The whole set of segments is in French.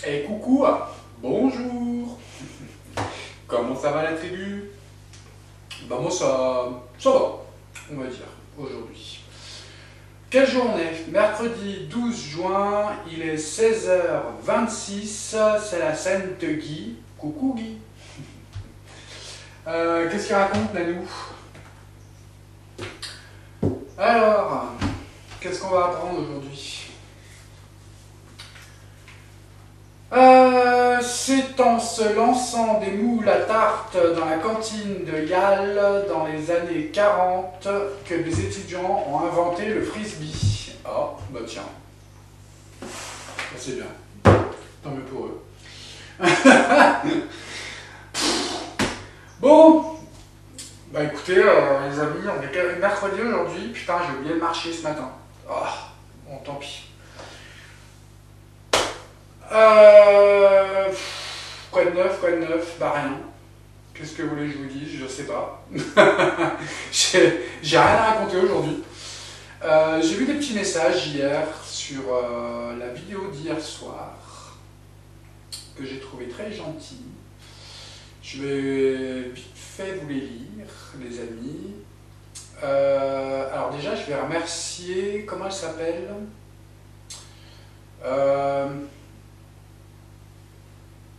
Et coucou, bonjour. Comment ça va la tribu? Bah moi ça va, on va dire, aujourd'hui. Quelle journée? Mercredi 12 juin, il est 16h26, c'est la Sainte Guy. Coucou Guy. Qu'est-ce qu'il raconte Nanou? Alors, qu'est-ce qu'on va apprendre aujourd'hui? C'est en se lançant des moules à tarte dans la cantine de Yale dans les années 40 que des étudiants ont inventé le frisbee. Oh, bah tiens, ça c'est bien, tant mieux pour eux. Bon, bah écoutez les amis, on est mercredi aujourd'hui, putain j'ai oublié de marcher ce matin. Oh, bon tant pis. Quoi de neuf? Bah rien. Qu'est-ce que vous voulez que je vous dise? Je sais pas. J'ai rien à raconter aujourd'hui. J'ai vu des petits messages hier sur la vidéo d'hier soir que j'ai trouvé très gentils. Je vais vite fait vous les lire, les amis. Alors déjà, je vais remercier, comment elle s'appelle?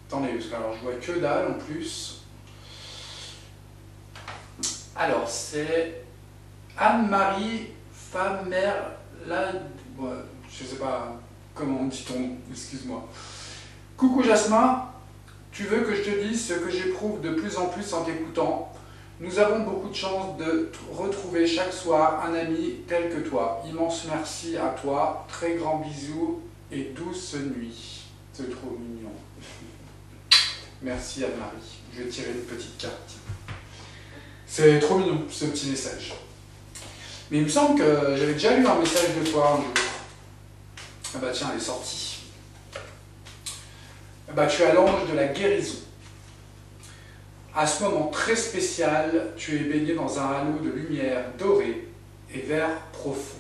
Attendez, parce que alors, je vois que dalle en plus. Alors, c'est Anne-Marie Famerla. Bon, je sais pas comment on dit ton nom, excuse-moi. Coucou Jasmin, tu veux que je te dise ce que j'éprouve de plus en plus en t'écoutant? Nous avons beaucoup de chance de retrouver chaque soir un ami tel que toi. Immense merci à toi, très grand bisous et douce nuit. C'est trop mignon. Merci Anne-Marie. Je vais tirer une petite carte. C'est trop mignon ce petit message. Mais il me semble que j'avais déjà lu un message de toi un jour. Ah bah tiens, elle est sortie. Ah bah tu as l'ange de la guérison. À ce moment très spécial, tu es baigné dans un halo de lumière dorée et vert profond.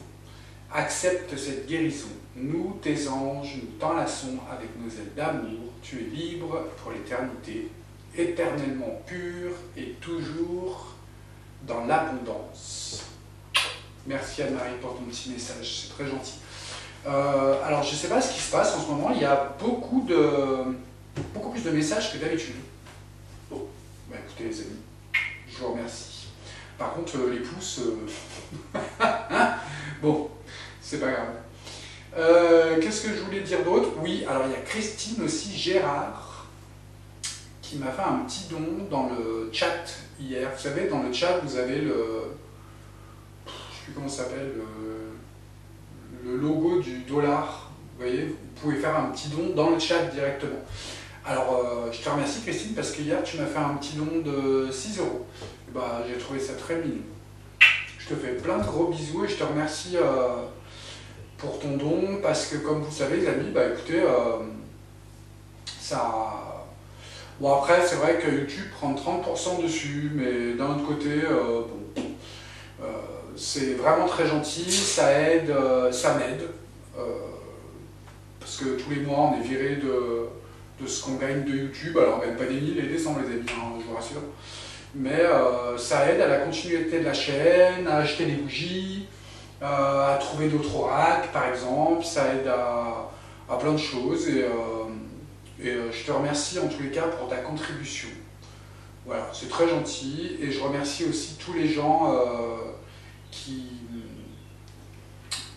Accepte cette guérison. Nous, tes anges, nous t'enlaçons avec nos ailes d'amour. Tu es libre pour l'éternité, éternellement pur et toujours dans l'abondance. Merci Anne-Marie pour ton petit message, c'est très gentil. Alors je ne sais pas ce qui se passe en ce moment, il y a beaucoup plus de messages que d'habitude. Bon, bah écoutez les amis, je vous remercie. Par contre les pouces, bon, c'est pas grave. Qu'est-ce que je voulais dire d'autre? Oui, alors il y a Christine aussi Gérard qui m'a fait un petit don dans le chat hier. Vous savez, dans le chat, vous avez le... Je ne sais plus comment ça s'appelle, le logo du dollar. Vous voyez, vous pouvez faire un petit don dans le chat directement. Alors, je te remercie Christine parce que hier, tu m'as fait un petit don de 6 €. Et bah, j'ai trouvé ça très mignon. Je te fais plein de gros bisous et je te remercie... pour ton don, parce que comme vous savez les amis, bah écoutez, ça... Bon après c'est vrai que YouTube prend 30% dessus, mais d'un autre côté, bon, c'est vraiment très gentil, ça aide, ça m'aide, parce que tous les mois on est viré de ce qu'on gagne de YouTube, alors on gagne pas des mille et des cents les amis, hein, je vous rassure, mais ça aide à la continuité de la chaîne, à acheter des bougies, à trouver d'autres oracles par exemple, ça aide à plein de choses et je te remercie en tous les cas pour ta contribution. Voilà, c'est très gentil et je remercie aussi tous les gens qui...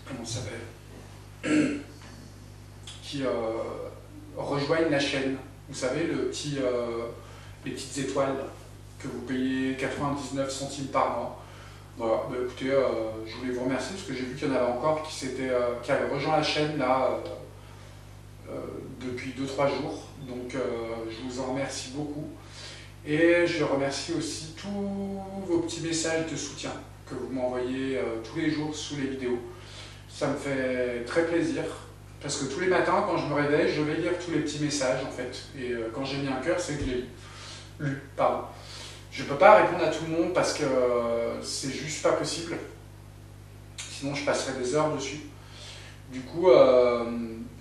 Comment ça s'appelle? Qui rejoignent la chaîne. Vous savez, les petites étoiles que vous payez 99 centimes par mois. Voilà, bah écoutez, je voulais vous remercier parce que j'ai vu qu'il y en avait encore qui avaient rejoint la chaîne là depuis 2-3 jours. Donc je vous en remercie beaucoup. Et je remercie aussi tous vos petits messages de soutien que vous m'envoyez tous les jours sous les vidéos. Ça me fait très plaisir parce que tous les matins quand je me réveille, je vais lire tous les petits messages en fait. Et quand j'ai mis un cœur, c'est que je l'ai lu. Pardon. Je ne peux pas répondre à tout le monde parce que c'est juste pas possible. Sinon je passerai des heures dessus. Du coup,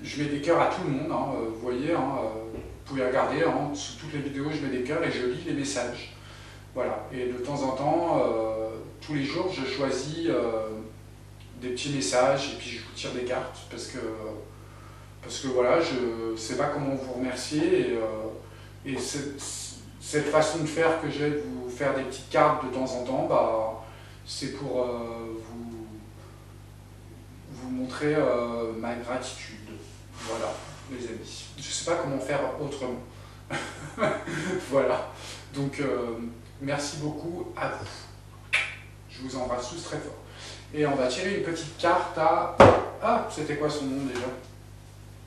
je mets des cœurs à tout le monde, hein, vous voyez, hein, vous pouvez regarder, hein, sous toutes les vidéos, je mets des cœurs et je lis les messages. Voilà, et de temps en temps, tous les jours, je choisis des petits messages et puis je vous tire des cartes parce que voilà, je ne sais pas comment vous remercier et cette façon de faire que j'ai de vous faire des petites cartes de temps en temps, bah, c'est pour vous montrer ma gratitude. Voilà, les amis. Je ne sais pas comment faire autrement. Voilà. Donc, merci beaucoup à vous. Je vous embrasse tous très fort. Et on va tirer une petite carte à... Ah, c'était quoi son nom déjà?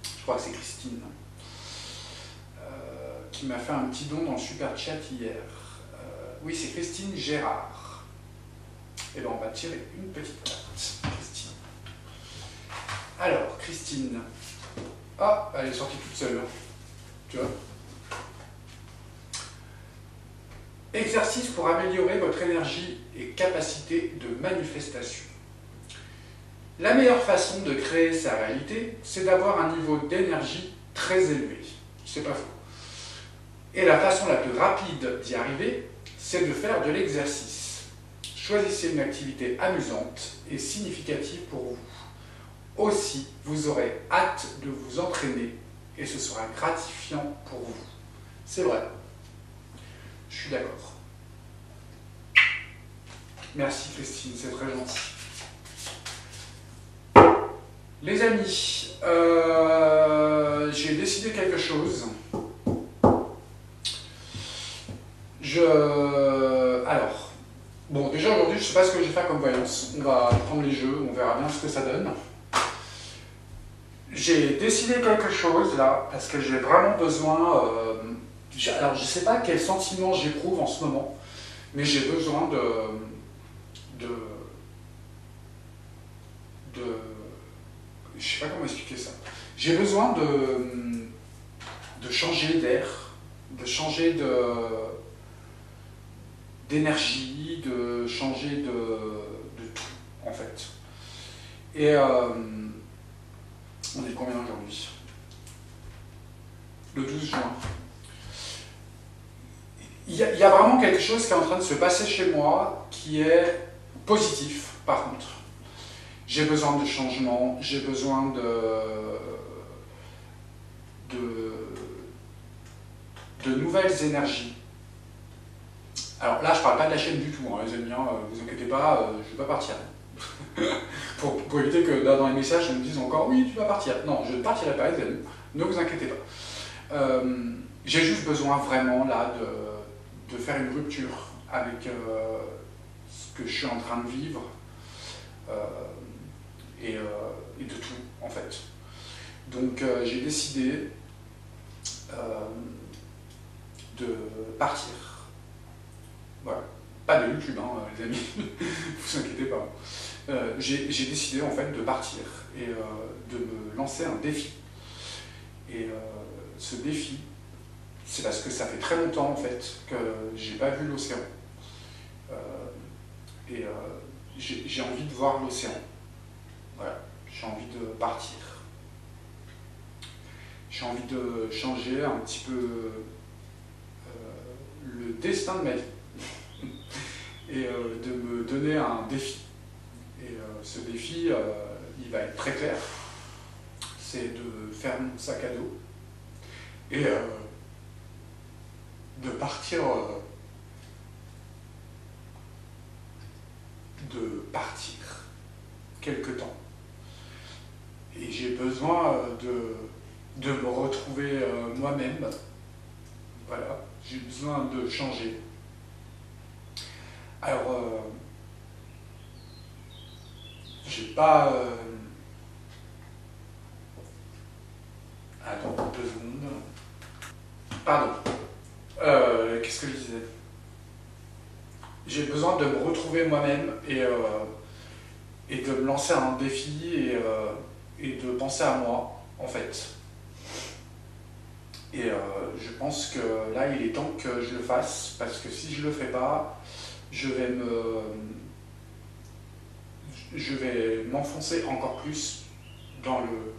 Je crois que c'est Christine. Qui m'a fait un petit don dans le super chat hier. Oui, c'est Christine Gérard. Et bien, on va tirer une petite carte. Christine. Alors, Christine. Ah, elle est sortie toute seule. Tu vois? Exercice pour améliorer votre énergie et capacité de manifestation. La meilleure façon de créer sa réalité, c'est d'avoir un niveau d'énergie très élevé. C'est pas faux. Et la façon la plus rapide d'y arriver, c'est de faire de l'exercice. Choisissez une activité amusante et significative pour vous. Aussi, vous aurez hâte de vous entraîner et ce sera gratifiant pour vous. C'est vrai. Je suis d'accord. Merci Christine, c'est très gentil. Les amis, j'ai décidé quelque chose. Alors, bon, déjà aujourd'hui, je ne sais pas ce que je vais faire comme voyance. On va prendre les jeux, on verra bien ce que ça donne. J'ai décidé quelque chose là, parce que j'ai vraiment besoin... alors, je ne sais pas quel sentiment j'éprouve en ce moment, mais j'ai besoin de... Je ne sais pas comment expliquer ça. J'ai besoin de changer d'air, de changer d'énergie, de changer de tout, en fait. Et on est combien aujourd'hui? Le 12 juin. Il y a vraiment quelque chose qui est en train de se passer chez moi qui est positif, par contre. J'ai besoin de changement, j'ai besoin de nouvelles énergies. Alors là, je ne parle pas de la chaîne du tout, hein, les amis, hein, vous inquiétez pas, je ne vais pas partir. pour éviter que dans les messages, on me dise encore « oui, tu vas partir ». Non, je ne partirai pas, les amis, ne vous inquiétez pas. J'ai juste besoin vraiment là de faire une rupture avec ce que je suis en train de vivre et de tout, en fait. Donc j'ai décidé de partir. Voilà. Pas de YouTube, hein, les amis, vous inquiétez pas. J'ai décidé en fait de partir et de me lancer un défi. Et ce défi, c'est parce que ça fait très longtemps en fait que j'ai pas vu l'océan. Et j'ai envie de voir l'océan. Voilà, j'ai envie de partir. J'ai envie de changer un petit peu le destin de ma vie. Et de me donner un défi. Et ce défi, il va être très clair. C'est de faire mon sac à dos et de partir quelque temps. Et j'ai besoin de me retrouver moi-même. Voilà, j'ai besoin de changer. Alors, j'ai pas... Attends, 2 secondes. Pardon. Qu'est-ce que je disais? J'ai besoin de me retrouver moi-même et de me lancer un défi et de penser à moi, en fait. Et je pense que là, il est temps que je le fasse, parce que si je le fais pas, je vais m'enfoncer encore plus dans le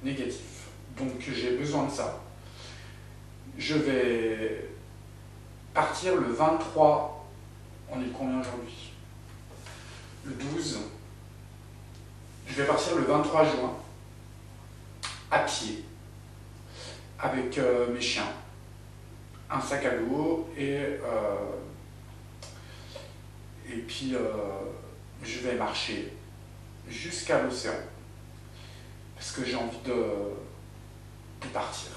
négatif. Donc j'ai besoin de ça. Je vais partir le 23, on est combien aujourd'hui? Le 12. Je vais partir le 23 juin, à pied, avec mes chiens, un sac à dos et puis je vais marcher jusqu'à l'océan parce que j'ai envie de partir.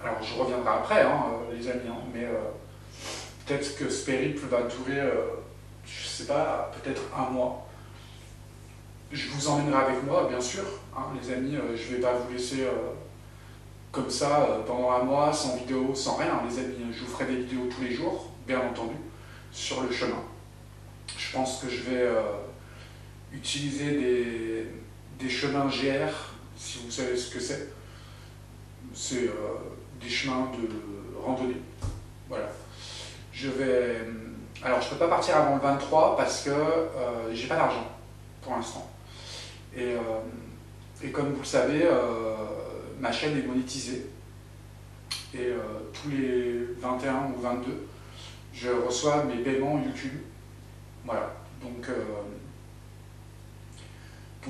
Alors je reviendrai après, hein, les amis, hein, mais peut-être que ce périple va durer, je sais pas, peut-être un mois. Je vous emmènerai avec moi, bien sûr, hein, les amis, je vais pas vous laisser comme ça pendant un mois, sans vidéo, sans rien, les amis. Je vous ferai des vidéos tous les jours, bien entendu, sur le chemin. Je pense que je vais utiliser des chemins GR, si vous savez ce que c'est. C'est des chemins de randonnée. Voilà. Alors, je peux pas partir avant le 23 parce que j'ai pas d'argent pour l'instant. Et comme vous le savez, ma chaîne est monétisée. Et tous les 21 ou 22, je reçois mes paiements YouTube. Voilà. Donc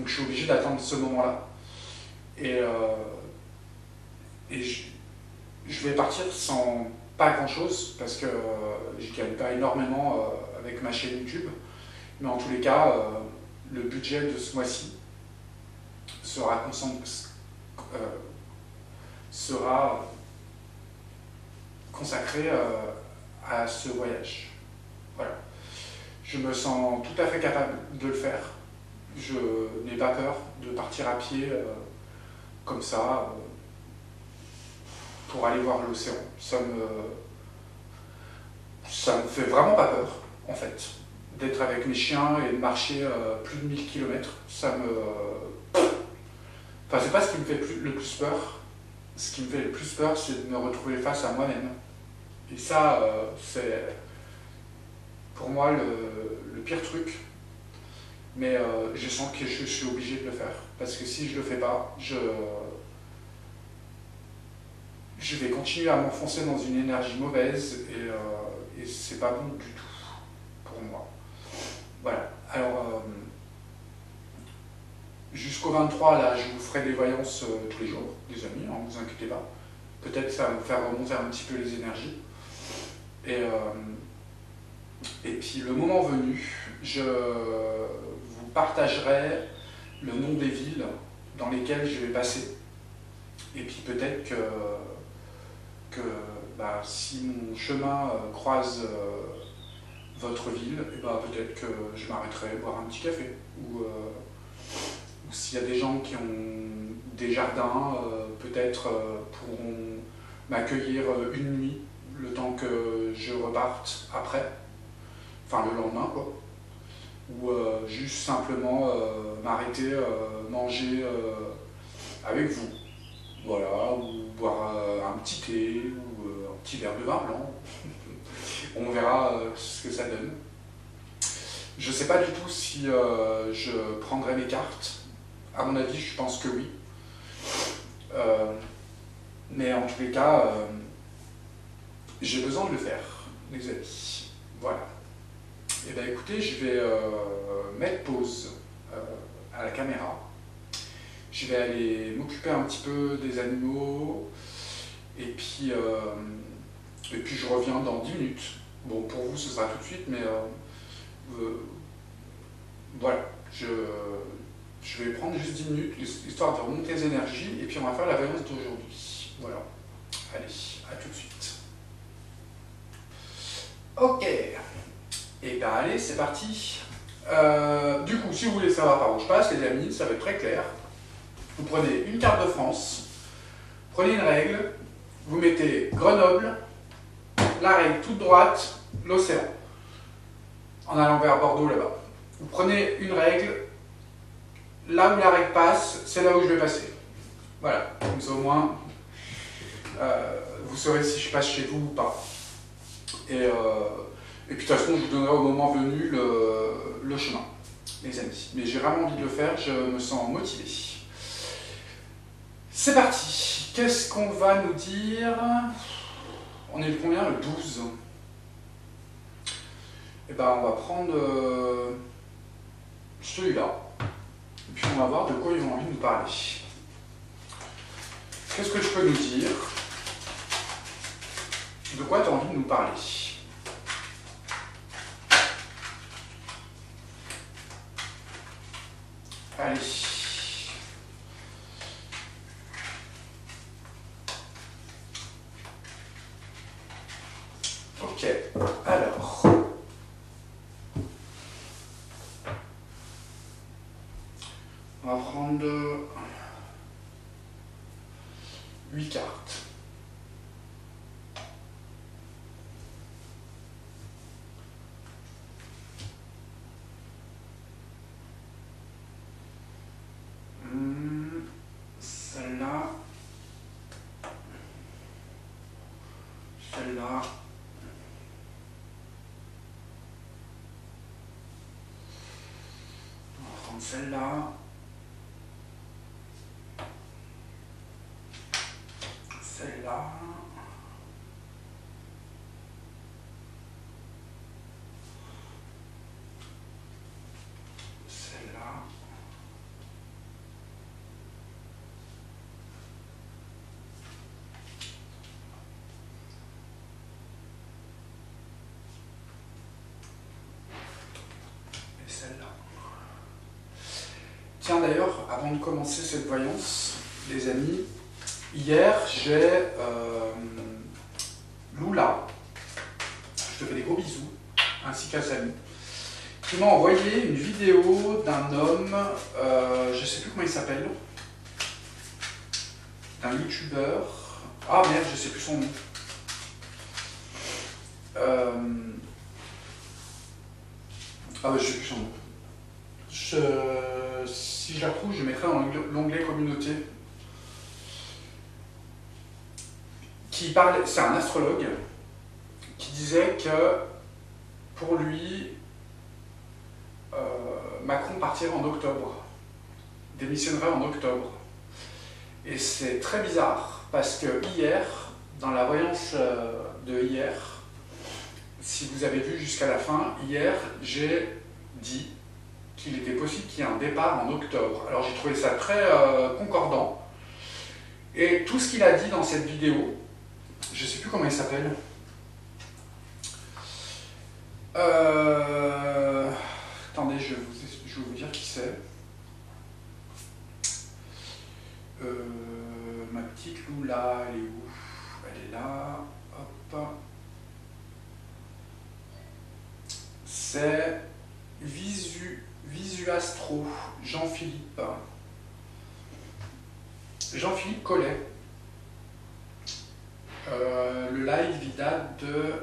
je suis obligé d'attendre ce moment-là. Et je vais partir sans pas grand-chose, parce que je ne gagne pas énormément avec ma chaîne YouTube. Mais en tous les cas, le budget de ce mois-ci sera consacré à ce voyage. Voilà. Je me sens tout à fait capable de le faire. Je n'ai pas peur de partir à pied comme ça pour aller voir l'océan. Ça me fait vraiment pas peur, en fait, d'être avec mes chiens et de marcher plus de 1000 km. Enfin, c'est pas ce qui me fait le plus peur. Ce qui me fait le plus peur, c'est de me retrouver face à moi-même. Et ça, c'est pour moi le pire truc. Mais je sens que je suis obligé de le faire. Parce que si je le fais pas, je vais continuer à m'enfoncer dans une énergie mauvaise et c'est pas bon du tout pour moi. Voilà. Alors, jusqu'au 23, là, je vous ferai des voyances tous les jours, les amis, ne vous inquiétez pas. Peut-être ça va me faire remonter un petit peu les énergies. Et puis, le moment venu, je vous partagerai le nom des villes dans lesquelles je vais passer. Et puis peut-être que si mon chemin croise votre ville, peut-être que je m'arrêterai boire un petit café. Ou s'il y a des gens qui ont des jardins, peut-être pourront m'accueillir une nuit, le temps que je reparte après, enfin le lendemain, quoi. Ou juste simplement m'arrêter, manger avec vous. Voilà, ou boire un petit thé, ou un petit verre de vin blanc. On verra ce que ça donne. Je ne sais pas du tout si je prendrai mes cartes. À mon avis, je pense que oui. Mais en tous les cas, j'ai besoin de le faire, les amis. Voilà. Et bien écoutez, je vais mettre pause à la caméra. Je vais aller m'occuper un petit peu des animaux et puis je reviens dans 10 minutes. Bon, pour vous ce sera tout de suite, mais voilà, je vais prendre juste 10 minutes histoire de remonter les énergies et puis on va faire la voyance d'aujourd'hui. Voilà, allez, à tout de suite. Ok, et bien allez, c'est parti. Du coup, si vous voulez savoir par où je passe, les amis, ça va être très clair. Vous prenez une carte de France, prenez une règle, vous mettez Grenoble, la règle toute droite, l'océan, en allant vers Bordeaux là-bas. Vous prenez une règle, là où la règle passe, c'est là où je vais passer. Voilà, comme ça au moins, vous saurez si je passe chez vous ou pas. Et puis de toute façon, je vous donnerai au moment venu le chemin, les amis. Mais j'ai vraiment envie de le faire, je me sens motivé. C'est parti. Qu'est-ce qu'on va nous dire? On est le combien? Le 12. Et ben on va prendre celui-là. Et puis on va voir de quoi ils ont envie de nous parler. Qu'est-ce que je peux nous dire? De quoi tu as envie de nous parler? Allez. Ok, alors. On va prendre 8 cartes. Celle-là. Celle-là. On va prendre celle-là. Celle-là. Celle-là. Et celle-là. Tiens d'ailleurs, avant de commencer cette voyance, les amis, hier j'ai Lula, je te fais des gros bisous, ainsi qu'à Samy, qui m'a envoyé une vidéo d'un homme, je sais plus comment il s'appelle, d'un youtubeur, ah merde, je sais plus son nom. Ah ouais, je sais plus son nom. Si je la retrouve, je mettrai dans l'onglet communauté. Qui parlait, c'est un astrologue qui disait que pour lui, Macron partirait en octobre, démissionnerait en octobre. Et c'est très bizarre parce que hier, dans la voyance de hier, si vous avez vu jusqu'à la fin, hier j'ai dit qu'il était possible qu'il y ait un départ en octobre. Alors j'ai trouvé ça très concordant. Et tout ce qu'il a dit dans cette vidéo, je ne sais plus comment il s'appelle. Attendez, je vais vous dire qui c'est. Ma petite Lula, elle est où? Elle est là. Hop. C'est Visuastro, Jean-Philippe. Jean-Philippe Collet. Le live il date de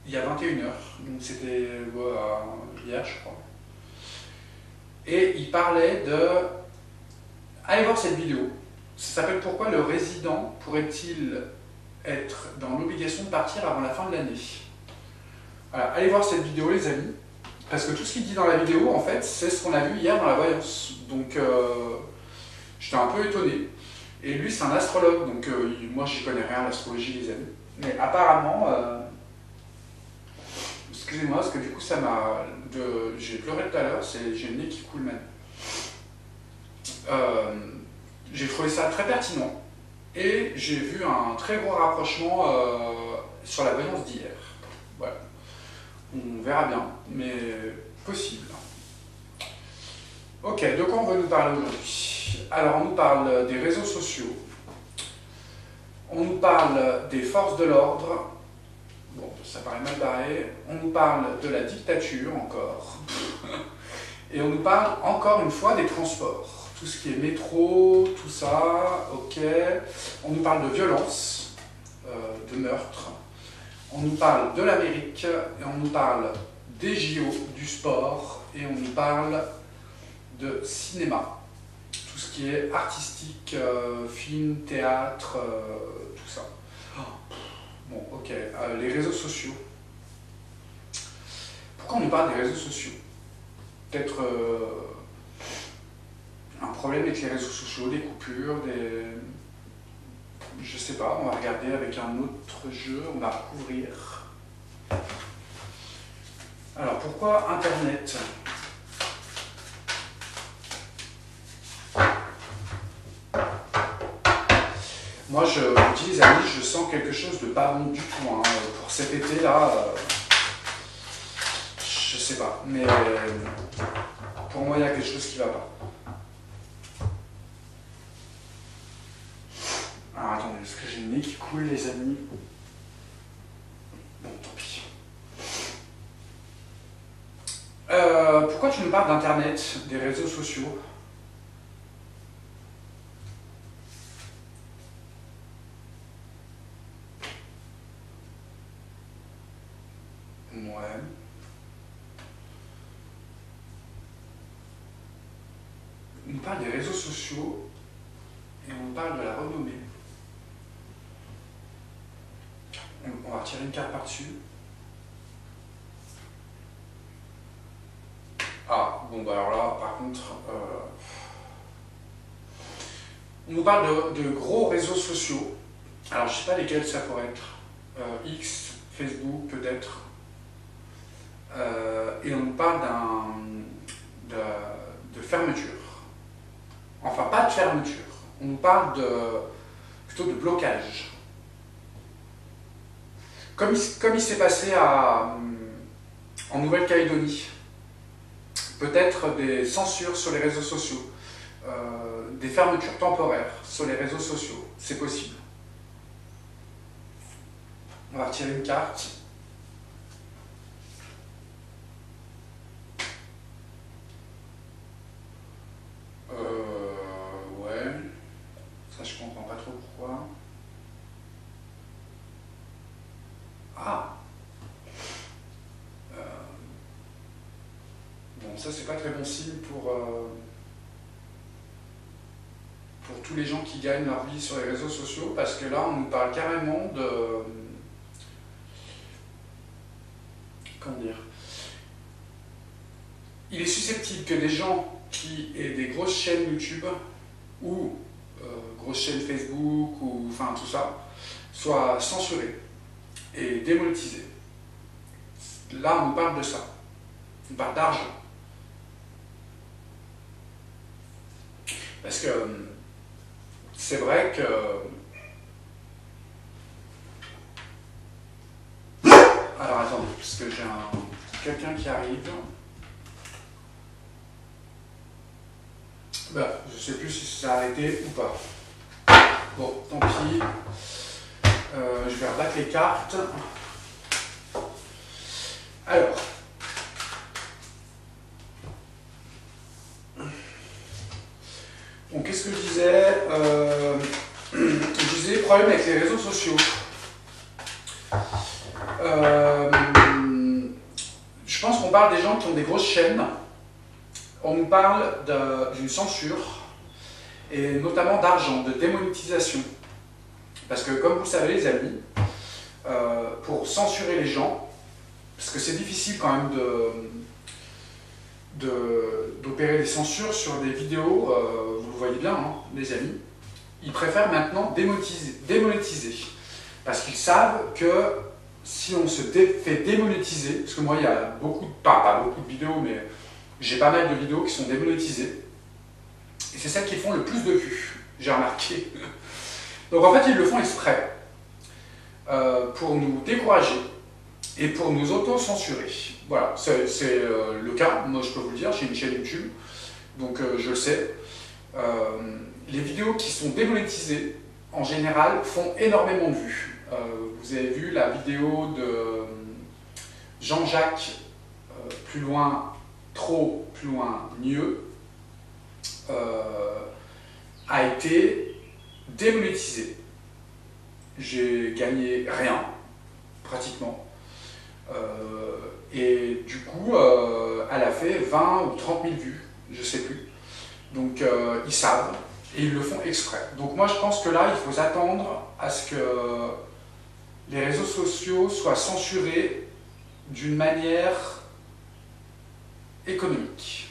il y a 21h, donc c'était hier je crois. Et il parlait de... Allez voir cette vidéo. Ça s'appelle Pourquoi le résident pourrait-il être dans l'obligation de partir avant la fin de l'année. Voilà, allez voir cette vidéo les amis, parce que tout ce qu'il dit dans la vidéo en fait c'est ce qu'on a vu hier dans la voyance. Donc j'étais un peu étonné. Et lui c'est un astrologue, donc moi j'y connais rien à l'astrologie les amis. Mais apparemment, excusez-moi parce que du coup ça m'a... J'ai pleuré tout à l'heure, j'ai le nez qui coule même. J'ai trouvé ça très pertinent et j'ai vu un très gros rapprochement sur la voyance d'hier. Voilà. On verra bien, mais possible. Ok, de quoi on veut nous parler aujourd'hui? Alors on nous parle des réseaux sociaux, on nous parle des forces de l'ordre, bon ça paraît mal barré, on nous parle de la dictature encore, et on nous parle encore une fois des transports, tout ce qui est métro, tout ça, ok, on nous parle de violence, de meurtre, on nous parle de l'Amérique, et on nous parle des JO, du sport, et on nous parle de cinéma, tout ce qui est artistique, film, théâtre, tout ça. Bon, ok, les réseaux sociaux. Pourquoi on nous parle des réseaux sociaux? Peut-être un problème avec les réseaux sociaux, des coupures, des... Je sais pas, on va regarder avec un autre jeu, on va recouvrir. Alors pourquoi Internet? Moi je vous dis les amis, je sens quelque chose de pas bon du tout. Hein. Pour cet été là, je sais pas, mais pour moi il y a quelque chose qui va pas. Alors attendez, est-ce que j'ai le nez qui coule les amis? Bon, tant pis. Pourquoi tu nous parles d'Internet, des réseaux sociaux? Ouais. On nous parle des réseaux sociaux et on nous parle de la renommée. On va retirer une carte par-dessus. Ah, bon bah alors là, par contre, on nous parle de gros réseaux sociaux. Alors je sais pas lesquels ça pourrait être. X, Facebook peut-être. Et on nous parle de fermeture. Enfin, pas de fermeture. On nous parle plutôt de blocage. Comme il s'est passé en Nouvelle-Calédonie. Peut-être des censures sur les réseaux sociaux, des fermetures temporaires sur les réseaux sociaux, c'est possible. On va retirer une carte. Ouais, ça je comprends pas trop pourquoi. Ah! Bon, ça c'est pas très bon signe pour tous les gens qui gagnent leur vie sur les réseaux sociaux, parce que là on nous parle carrément de... Comment dire? Il est susceptible que des gens qui aient des grosses chaînes YouTube ou grosses chaînes Facebook ou enfin tout ça soient censurés et démonétisés. Là on nous parle de ça. On parle d'argent. Parce que c'est vrai que... Alors attendez, parce que j'ai quelqu'un qui arrive. Ben, je sais plus si c'est arrêté ou pas. Bon, tant pis. Je vais rebattre les cartes. Alors. Donc, qu'est-ce que je disais? Je disais problème avec les réseaux sociaux. Je pense qu'on parle des gens qui ont des grosses chaînes. On nous parle d'une censure et notamment d'argent, de démonétisation. Parce que comme vous le savez les amis, pour censurer les gens, parce que c'est difficile quand même d'opérer des censures sur des vidéos, vous le voyez bien, hein, les amis, ils préfèrent maintenant démonétiser. Parce qu'ils savent que si on se fait démonétiser, parce que moi il y a beaucoup, pas beaucoup de vidéos, mais j'ai pas mal de vidéos qui sont démonétisées, et c'est celles qui font le plus de vues, j'ai remarqué. Donc en fait ils le font exprès, pour nous décourager, et pour nous auto-censurer. Voilà, c'est le cas, moi je peux vous le dire, j'ai une chaîne YouTube, donc je le sais. Les vidéos qui sont démonétisées, en général, font énormément de vues. Vous avez vu la vidéo de Jean-Jacques, plus loin, trop, plus loin, mieux, a été démonétisée. J'ai gagné rien, pratiquement. Et du coup, elle a fait 20 ou 30 000 vues, je sais plus. Donc ils savent, et ils le font exprès. Donc moi je pense que là, il faut s'attendre à ce que les réseaux sociaux soient censurés d'une manière économique,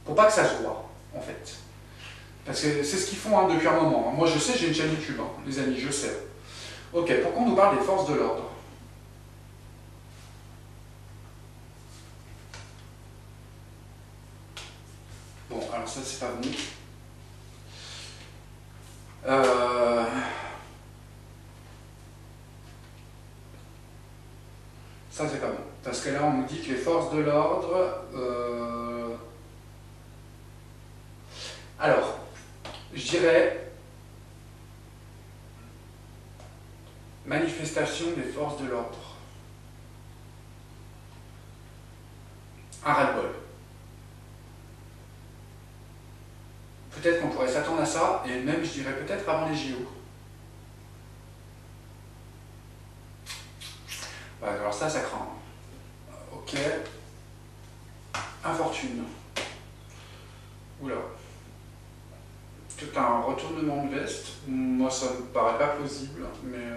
pour pas que ça se voit. en fait. Parce que c'est ce qu'ils font depuis un moment. Moi, je sais, j'ai une chaîne YouTube, les amis, je sais. Ok, pourquoi on nous parle des forces de l'ordre? Bon, alors ça, c'est pas bon. Ça, c'est pas bon. Parce que là, on nous dit que les forces de l'ordre... Alors, je dirais... Manifestation des forces de l'ordre. Un ras-le-bol. Peut-être qu'on pourrait s'attendre à ça, et même, je dirais, peut-être avant les JO. Ouais, alors ça craint. Ok. Infortune. Oula. C'est un retournement de veste. Moi, ça me paraît pas plausible, mais...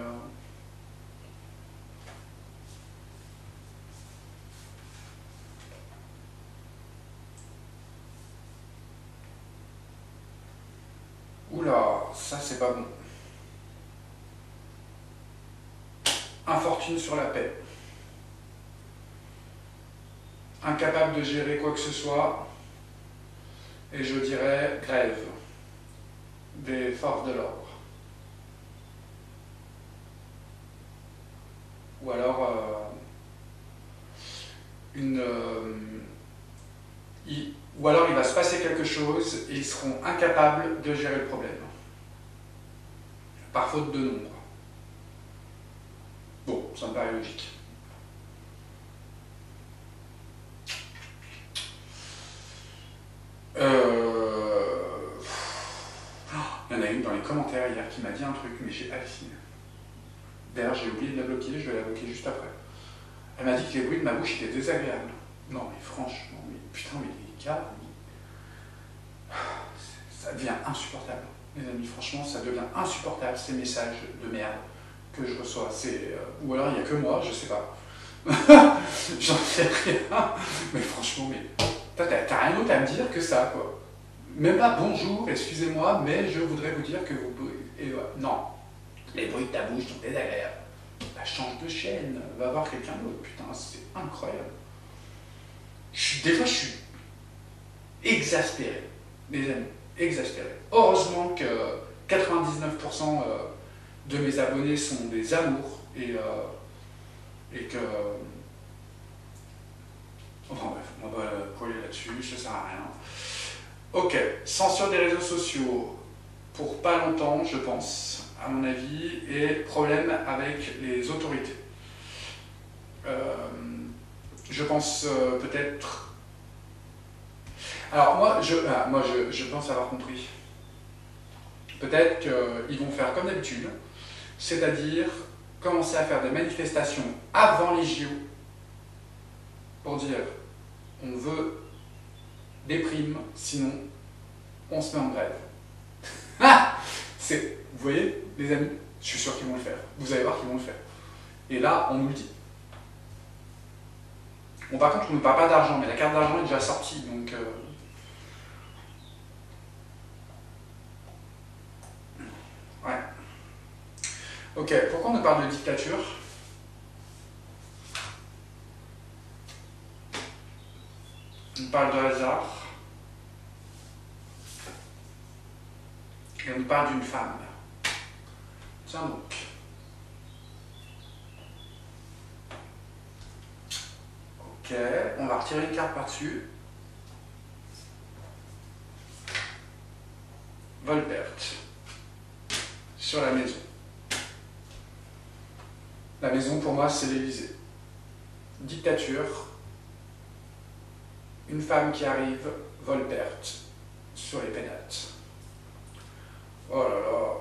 Oula, ça c'est pas bon. Infortune sur la paix. Incapable de gérer quoi que ce soit. Et je dirais grève des forces de l'ordre. Ou alors ou alors il va se passer quelque chose et ils seront incapables de gérer le problème. Par faute de nombre. Bon, ça me paraît logique. Il y en a une dans les commentaires hier qui m'a dit un truc, mais j'ai halluciné. D'ailleurs, j'ai oublié de la bloquer, je vais la bloquer juste après. Elle m'a dit que les bruits de ma bouche étaient désagréables. Non, mais franchement, mais putain, mais les gars, ça devient insupportable. Les amis, franchement, ça devient insupportable, ces messages de merde que je reçois. Ou alors, il n'y a que moi, je sais pas. J'en sais rien. Mais franchement, mais t'as rien d'autre à me dire que ça, quoi. Même pas bonjour, excusez-moi, mais je voudrais vous dire que vous... non, les bruits de ta bouche sont désagréables. Bah, change de chaîne, va voir quelqu'un d'autre. Putain, c'est incroyable. Des fois, je suis exaspéré, les amis, exaspéré. Heureusement que 99% de mes abonnés sont des amours et que... Enfin bref, on va coller là-dessus, ça sert à rien. Ok, censure des réseaux sociaux pour pas longtemps, je pense, à mon avis, et problème avec les autorités. Je pense peut-être... Alors moi, je pense avoir compris. Peut-être qu'ils vont faire comme d'habitude, c'est-à-dire commencer à faire des manifestations avant les JO pour dire on veut des primes, sinon on se met en grève. Ah, vous voyez, les amis, je suis sûr qu'ils vont le faire. Vous allez voir qu'ils vont le faire. Et là, on nous le dit. Bon, par contre, on ne parle pas d'argent, mais la carte d'argent est déjà sortie, donc... Ouais. Ok, pourquoi on nous parle de dictature? On parle de hasard. Et on nous parle d'une femme. Tiens donc. Ok, on va retirer une carte par-dessus. Vol perte. Sur la maison. La maison, pour moi, c'est l'Élysée. Dictature. Une femme qui arrive, vol perte. Sur les pénates. Oh là là.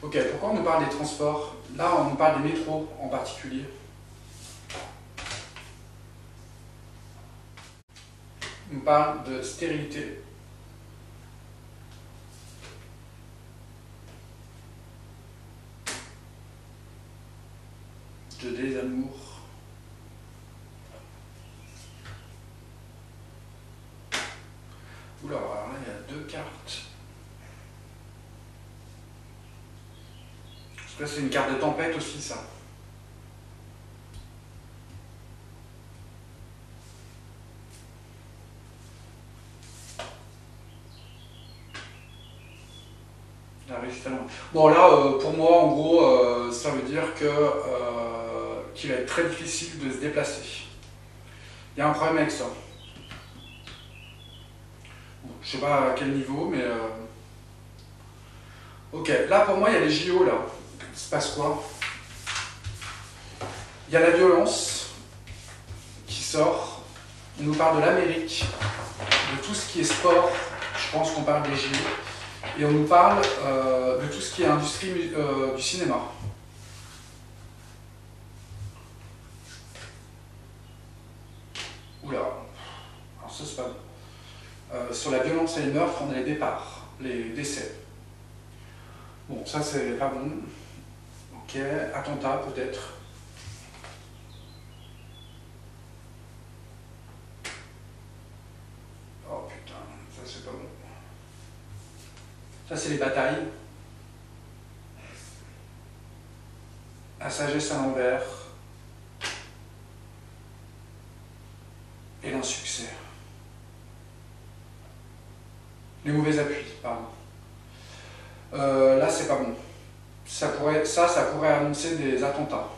Ok, pourquoi on nous parle des transports? Là, on nous parle des métros en particulier. On nous parle de stérilité. De Ça, c'est une carte de tempête aussi, ça. Bon là, pour moi, en gros, ça veut dire que qu'il va être très difficile de se déplacer. Il y a un problème avec ça. Bon, je sais pas à quel niveau, mais... Ok, là pour moi, il y a les JO, là. Il se passe quoi? Il y a la violence qui sort. On nous parle de l'Amérique, de tout ce qui est sport. Je pense qu'on parle des JO. Et on nous parle de tout ce qui est industrie du cinéma. Oula, alors ça c'est pas bon. Sur la violence et les meurtres, on a les départs, les décès. Bon, ça c'est pas bon. Ok, attentat peut-être. Oh putain, ça c'est pas bon. Ça c'est les batailles. La sagesse à l'envers. Et l'insuccès. Les mauvais appuis, pardon. Là c'est pas bon. Ça pourrait annoncer des attentats.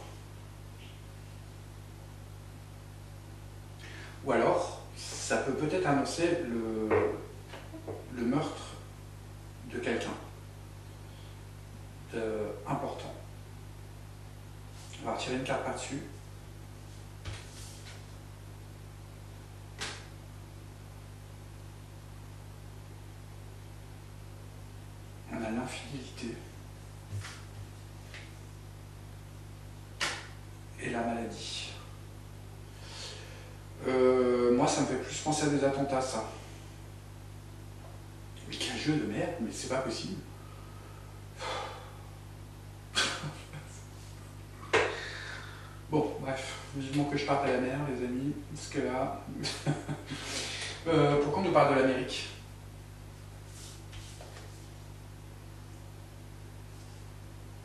Ou alors, ça peut peut-être annoncer le meurtre de quelqu'un important. On va retirer une carte par-dessus. On a l'infidélité et la maladie. Moi, ça me fait plus penser à des attentats, ça. Mais quel jeu de merde, mais c'est pas possible. Bon, bref, vivement que je parte à la mer, les amis, parce que là... pourquoi on nous parle de l'Amérique?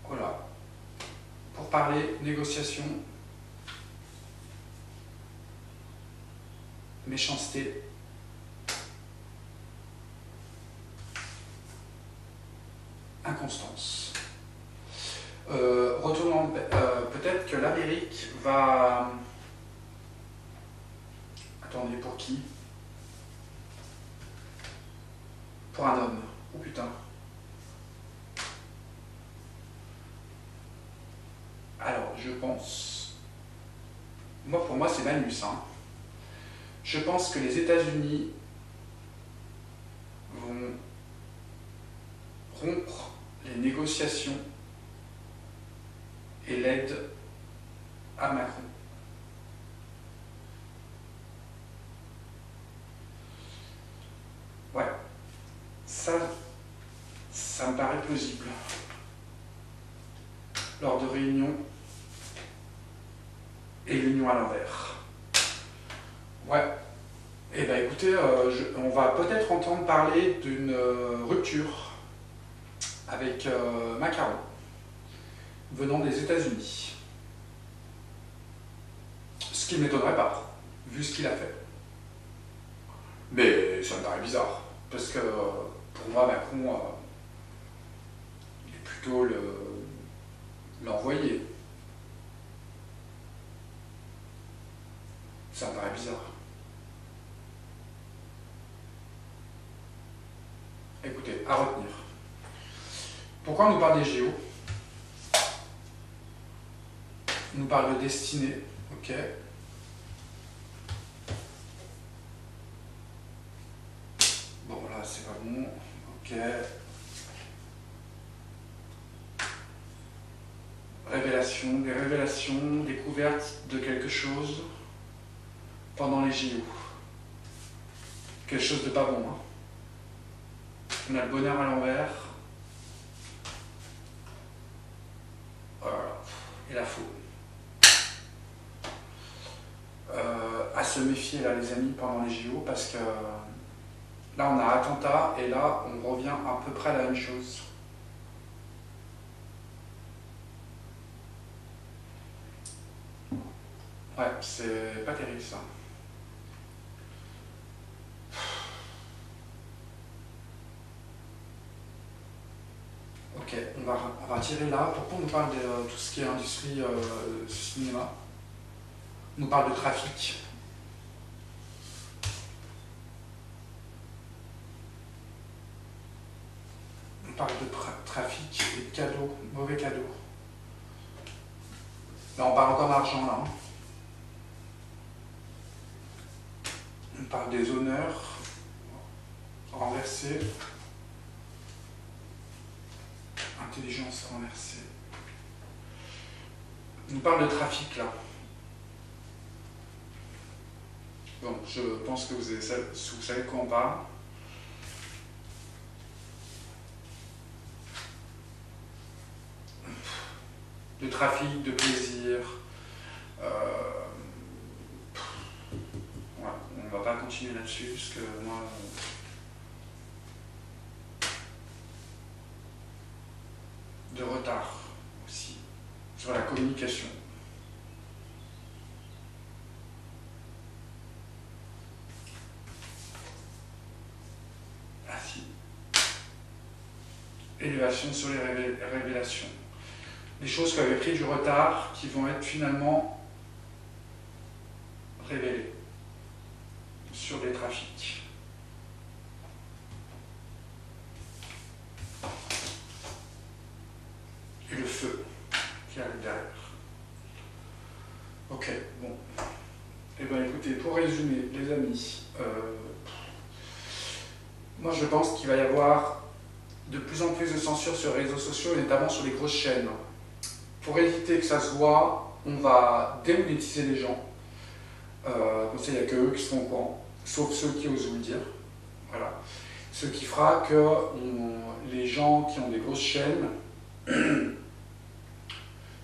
Voilà. Pour parler négociation, méchanceté, inconstance. Retournons, peut-être que l'Amérique va... Attendez, pour qui? Pour un homme. Oh putain. Alors, je pense... Pour moi, c'est Manus. Hein. Je pense que les États-Unis vont rompre les négociations et l'aide à Macron. Ouais, ça me paraît plausible. Lors de réunions et l'union à l'envers. Ouais. Eh bien écoutez, on va peut-être entendre parler d'une rupture avec Macron venant des États-Unis. Ce qui ne m'étonnerait pas, vu ce qu'il a fait. Mais ça me paraît bizarre, parce que pour moi, Macron est plutôt l'envoyé. Ça me paraît bizarre. Écoutez, à retenir. Pourquoi on nous parle des JO? On nous parle de destinée, ok. Bon, là, c'est pas bon, ok. Révélation, des révélations, découverte de quelque chose pendant les JO. Quelque chose de pas bon, hein. On a le bonheur à l'envers. Voilà. Et la faute. À se méfier là les amis pendant les JO parce que là on a attentat et là on revient à peu près à la même chose. Ouais, c'est pas terrible ça. Ok, on va tirer là. Pourquoi on nous parle de tout ce qui est industrie cinéma? On nous parle de trafic. On parle de trafic et de cadeaux, mauvais cadeaux. Là, on parle encore d'argent, là. Hein. On parle des honneurs renversés. Intelligence renversée. On nous parle de trafic, là. Bon, je pense que vous savez de quoi on parle. De trafic, de plaisir. Ouais, on va pas continuer là-dessus parce que moi. De retard aussi sur la communication. Ah si. Élévation sur les révélations. Les choses qui avaient pris du retard qui vont être finalement révélées sur les trafics. Et le feu qui arrive derrière. Ok, bon. Eh bien écoutez, pour résumer, les amis, moi je pense qu'il va y avoir de plus en plus de censure sur les réseaux sociaux, et notamment sur les grosses chaînes. Pour éviter que ça se voit, on va démonétiser les gens. Comme ça, il n'y a que eux qui seront au courant, sauf ceux qui osent vous le dire. Voilà. Ce qui fera que les gens qui ont des grosses chaînes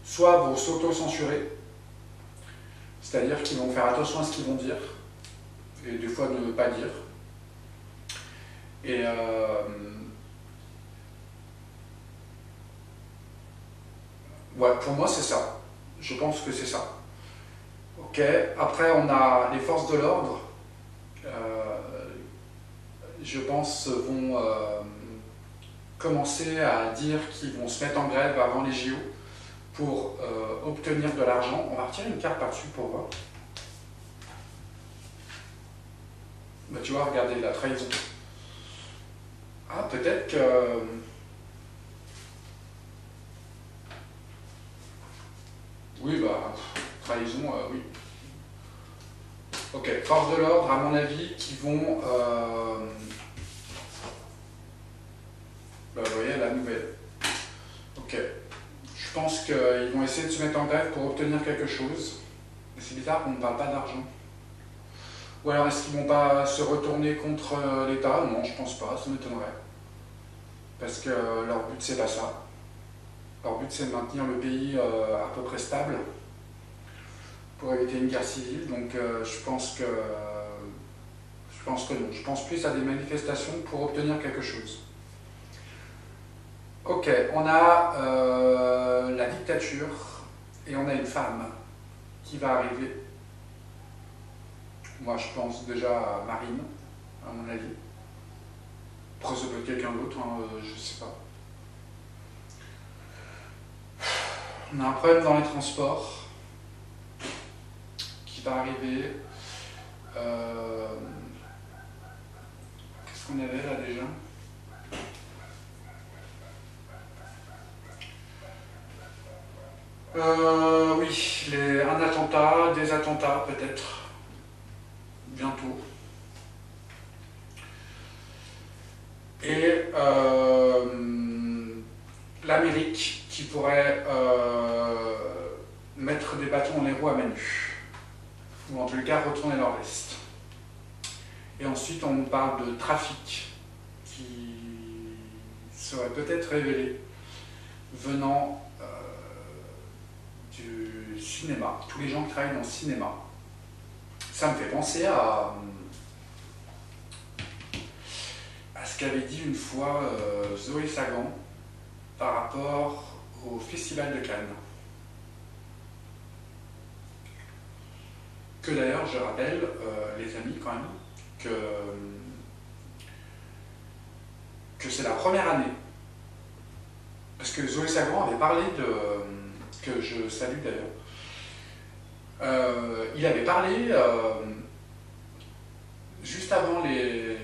soit vont s'auto-censurer, c'est-à-dire qu'ils vont faire attention à ce qu'ils vont dire, et des fois ne pas dire. Et ouais, pour moi c'est ça. Je pense que c'est ça. Ok. Après on a les forces de l'ordre. Je pense vont commencer à dire qu'ils vont se mettre en grève avant les JO pour obtenir de l'argent. On va retirer une carte par-dessus pour voir. Bah, tu vois, regardez la trahison. Ah, peut-être que... Oui, bah, trahison, oui. Ok, force de l'ordre, à mon avis, qui vont... Bah, vous voyez, la nouvelle. Ok. Je pense qu'ils vont essayer de se mettre en grève pour obtenir quelque chose. Mais c'est bizarre qu'on ne parle pas d'argent. Ou alors est-ce qu'ils ne vont pas se retourner contre l'État? Non, je pense pas, ça m'étonnerait. Parce que leur but c'est pas ça. Leur but c'est de maintenir le pays à peu près stable pour éviter une guerre civile. Donc je pense que non. Je pense plus à des manifestations pour obtenir quelque chose. Ok, on a la dictature et on a une femme qui va arriver. Moi, je pense déjà à Marine, à mon avis. Après, ça peut être quelqu'un d'autre, hein, je sais pas. On a un problème dans les transports qui va arriver. Qu'est-ce qu'on avait là déjà? Oui, un attentat, des attentats peut-être. Bientôt. Et l'Amérique qui pourrait mettre des bâtons dans les roues à Manu, ou en tout cas retourner leur veste. Et ensuite on nous parle de trafic qui serait peut-être révélé venant du cinéma, tous les gens qui travaillent dans le cinéma. Ça me fait penser à ce qu'avait dit une fois Zoé Sagan par rapport au Festival de Cannes. que d'ailleurs je rappelle, les amis, quand même, que c'est la première année. Parce que Zoé Sagran avait parlé que je salue d'ailleurs, il avait parlé juste avant le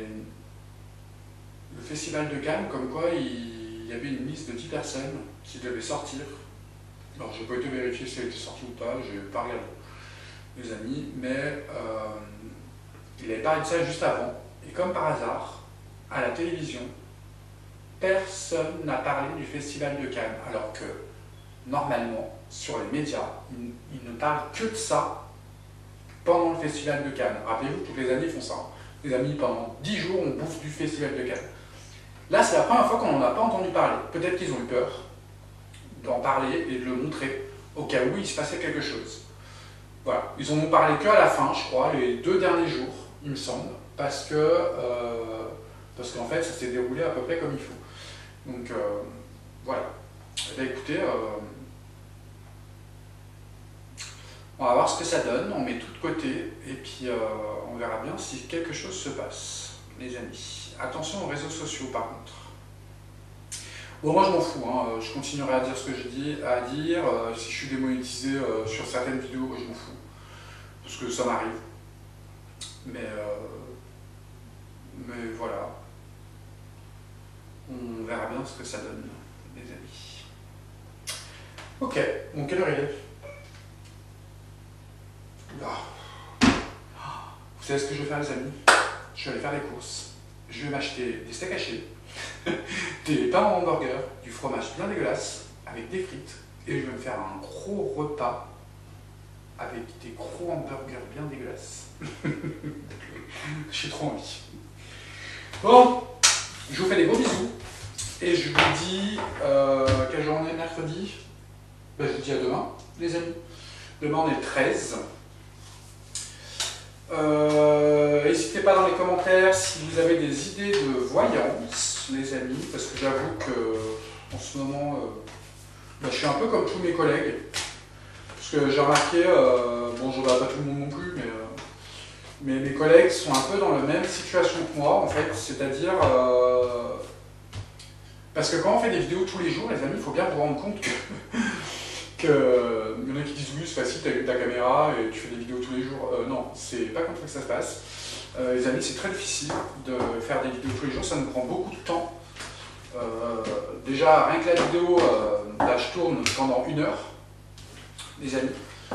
festival de Cannes, comme quoi il y avait une liste de 10 personnes qui devaient sortir. Alors je n'ai pas été vérifier si elle était sortie ou pas, je n'ai pas regardé, les amis, mais il avait parlé de ça juste avant. Et comme par hasard, à la télévision, personne n'a parlé du festival de Cannes, alors que normalement, sur les médias, ils ne parlent que de ça pendant le festival de Cannes. Rappelez-vous, toutes les années ils font ça. Les amis, pendant 10 jours, on bouffe du festival de Cannes. Là, c'est la première fois qu'on n'en a pas entendu parler. Peut-être qu'ils ont eu peur d'en parler et de le montrer au cas où il se passait quelque chose. Voilà. Ils en ont parlé qu'à la fin, je crois, les 2 derniers jours, il me semble, parce qu'en fait, ça s'est déroulé à peu près comme il faut. Donc, voilà. Eh bien, écoutez, on va voir ce que ça donne, on met tout de côté, et puis on verra bien si quelque chose se passe, les amis. Attention aux réseaux sociaux, par contre. Bon, moi je m'en fous, hein. Je continuerai à dire ce que j'ai à dire. Si je suis démonétisé sur certaines vidéos, je m'en fous. Parce que ça m'arrive. Mais voilà. On verra bien ce que ça donne, les amis. Ok, bon, quelle heure il est? Oula. Vous savez ce que je vais faire, les amis? Je vais aller faire des courses. Je vais m'acheter des steaks hachés, des pains en hamburger, du fromage bien dégueulasse, avec des frites, et je vais me faire un gros repas avec des gros hamburgers bien dégueulasses. J'ai trop envie. Bon, je vous fais des gros bisous, et je vous dis, quelle journée, mercredi? Ben, je vous dis à demain, les amis. Demain, on est le 13. N'hésitez pas dans les commentaires si vous avez des idées de voyance, les amis, parce que j'avoue que en ce moment, je suis un peu comme tous mes collègues. Parce que j'ai remarqué, bon, je ne regarde pas tout le monde non plus, mais mes collègues sont un peu dans la même situation que moi, en fait, c'est-à-dire, parce que quand on fait des vidéos tous les jours, les amis, il faut bien vous rendre compte que il y en a qui disent oui, c'est facile, tu allumes ta caméra et tu fais des vidéos tous les jours. Non, c'est pas comme ça que ça se passe. Les amis, c'est très difficile de faire des vidéos tous les jours, ça nous prend beaucoup de temps. Déjà, rien que la vidéo, là je tourne pendant 1 heure, les amis.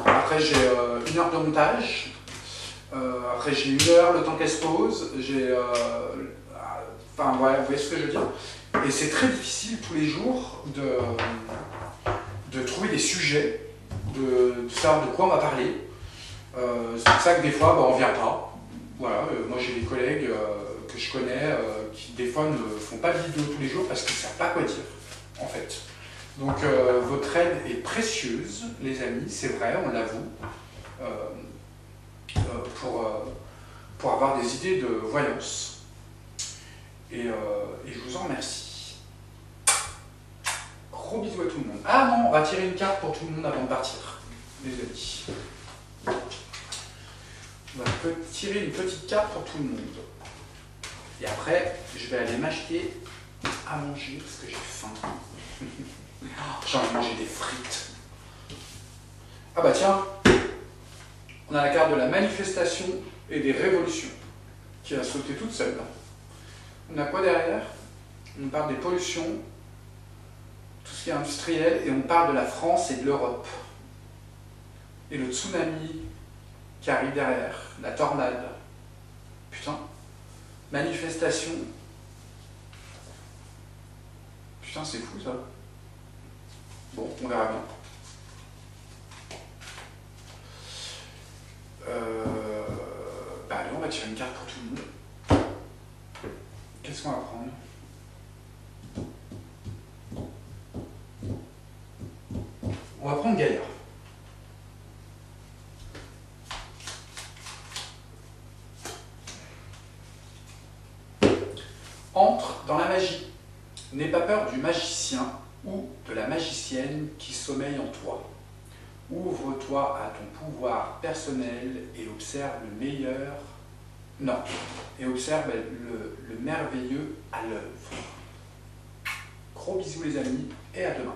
Après j'ai 1 heure de montage. Après j'ai 1 heure, le temps qu'elle se pose. Enfin voilà, vous voyez ce que je veux dire. Et c'est très difficile tous les jours de trouver des sujets, de savoir de quoi on va parler. C'est pour ça que des fois, on ne vient pas. Voilà, moi j'ai des collègues que je connais qui des fois ne font pas de vidéo tous les jours parce qu'ils ne savent pas quoi dire, en fait. Donc votre aide est précieuse, les amis, c'est vrai, on l'avoue, pour avoir des idées de voyance. Et je vous en remercie. Gros bisous à tout le monde. Ah non, on va tirer une carte pour tout le monde avant de partir, les amis. On va tirer une petite carte pour tout le monde. Et après, je vais aller m'acheter à manger parce que j'ai faim. J'ai envie de manger des frites. Ah bah tiens, on a la carte de la manifestation et des révolutions qui a sauté toute seule. On a quoi derrière? On parle des pollutions, tout ce qui est industriel, et on parle de la France et de l'Europe. Et le tsunami qui arrive derrière, la tornade. Putain, manifestation. Putain, c'est fou ça. Bon, on verra bien. Bah allez, on va tirer une carte pour tout le monde. Qu'est-ce qu'on va prendre? On va prendre Gaïa. Entre dans la magie. N'aie pas peur du magicien ou de la magicienne qui sommeille en toi. Ouvre-toi à ton pouvoir personnel et observe le meilleur. Non, et observe le merveilleux à l'œuvre. Gros bisous les amis et à demain.